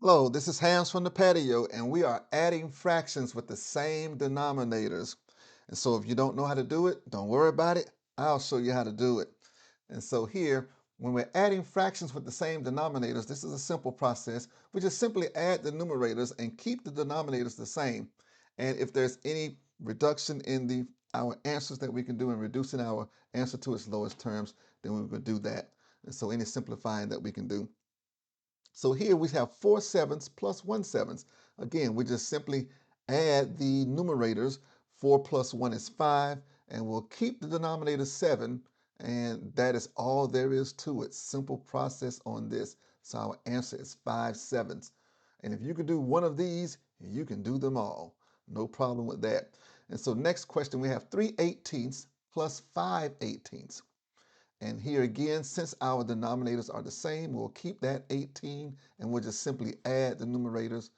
Hello, this is Hans from the patio, and we are adding fractions with the same denominators. And so if you don't know how to do it, don't worry about it. I'll show you how to do it. And so here, when we're adding fractions with the same denominators, this is a simple process. We just simply add the numerators and keep the denominators the same. And if there's any reduction in our answers that we can do in reducing our answer to its lowest terms, then we will do that. And so any simplifying that we can do. So here we have 4 sevenths plus 1 seventh. Again, we just simply add the numerators. 4 plus 1 is 5, and we'll keep the denominator 7, and that is all there is to it. Simple process on this. So our answer is 5 sevenths. And if you can do one of these, you can do them all. No problem with that. And so next question, we have 3/18 plus 5/18. And here again, since our denominators are the same, we'll keep that 18 and we'll just simply add the numerators.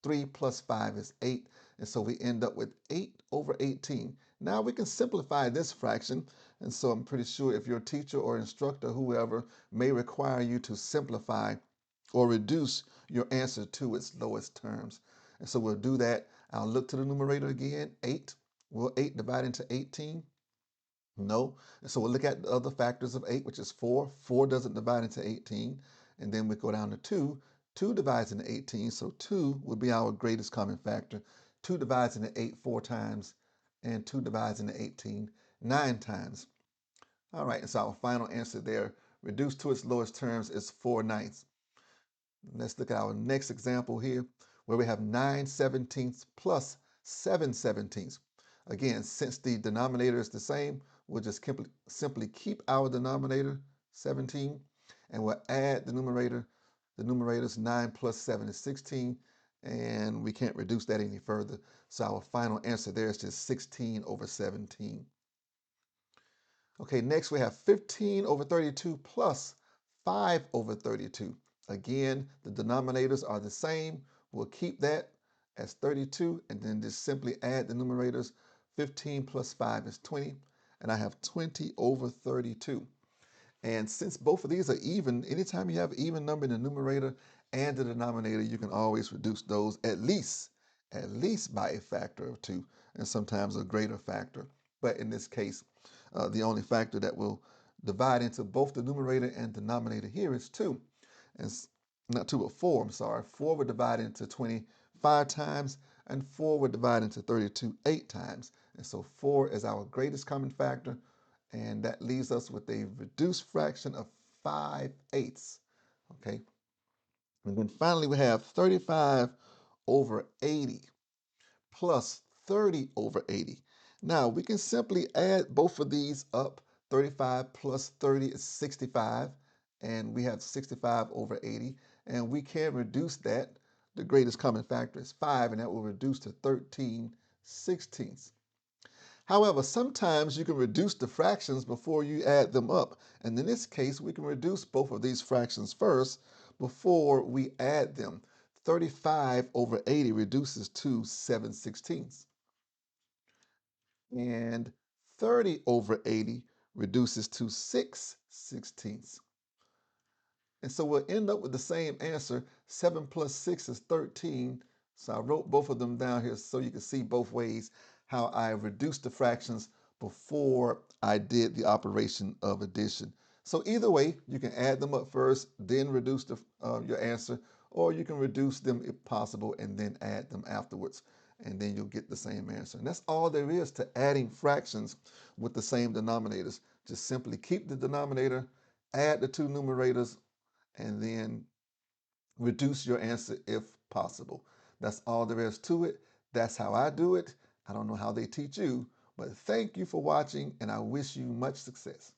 3 plus 5 is 8. And so we end up with 8 over 18. Now we can simplify this fraction. And so I'm pretty sure if your teacher or instructor, whoever, may require you to simplify or reduce your answer to its lowest terms. And so we'll do that. I'll look to the numerator again, 8. Will 8 divide into 18? No. And so we'll look at the other factors of 8, which is 4. 4 doesn't divide into 18. And then we go down to 2. 2 divides into 18, so 2 would be our greatest common factor. 2 divides into 8 4 times, and 2 divides into 18 9 times. All right, and so our final answer there, reduced to its lowest terms, is 4/9. Let's look at our next example here, where we have 9/17 plus 7/17. Again, since the denominator is the same, we'll just simply keep our denominator, 17, and we'll add the numerator. The numerators, 9 plus 7 is 16, and we can't reduce that any further. So our final answer there is just 16 over 17. Okay, next we have 15 over 32 plus 5 over 32. Again, the denominators are the same. We'll keep that as 32 and then just simply add the numerators. 15 plus 5 is 20, and I have 20 over 32. And since both of these are even, anytime you have even number in the numerator and the denominator, you can always reduce those at least by a factor of 2, and sometimes a greater factor. But in this case, the only factor that will divide into both the numerator and denominator here is 2. And not 2, but 4, I'm sorry. 4 would divide into 20 5 times, and 4 would divide into 32 8 times. And so 4 is our greatest common factor, and that leaves us with a reduced fraction of 5/8. Okay, and then finally we have 35 over 80 plus 30 over 80. Now we can simply add both of these up. 35 plus 30 is 65, and we have 65 over 80, and we can reduce that. The greatest common factor is 5, and that will reduce to 13/16. However, sometimes you can reduce the fractions before you add them up. And in this case, we can reduce both of these fractions first before we add them. 35 over 80 reduces to 7/16. And 30 over 80 reduces to 6/16. And so we'll end up with the same answer. 7 plus 6 is 13. So I wrote both of them down here so you can see both ways how I reduced the fractions before I did the operation of addition. So either way, you can add them up first, then reduce your answer, or you can reduce them if possible and then add them afterwards, and then you'll get the same answer. And that's all there is to adding fractions with the same denominators. Just simply keep the denominator, add the two numerators, and then reduce your answer if possible. That's all there is to it. That's how I do it. I don't know how they teach you, but thank you for watching, and I wish you much success.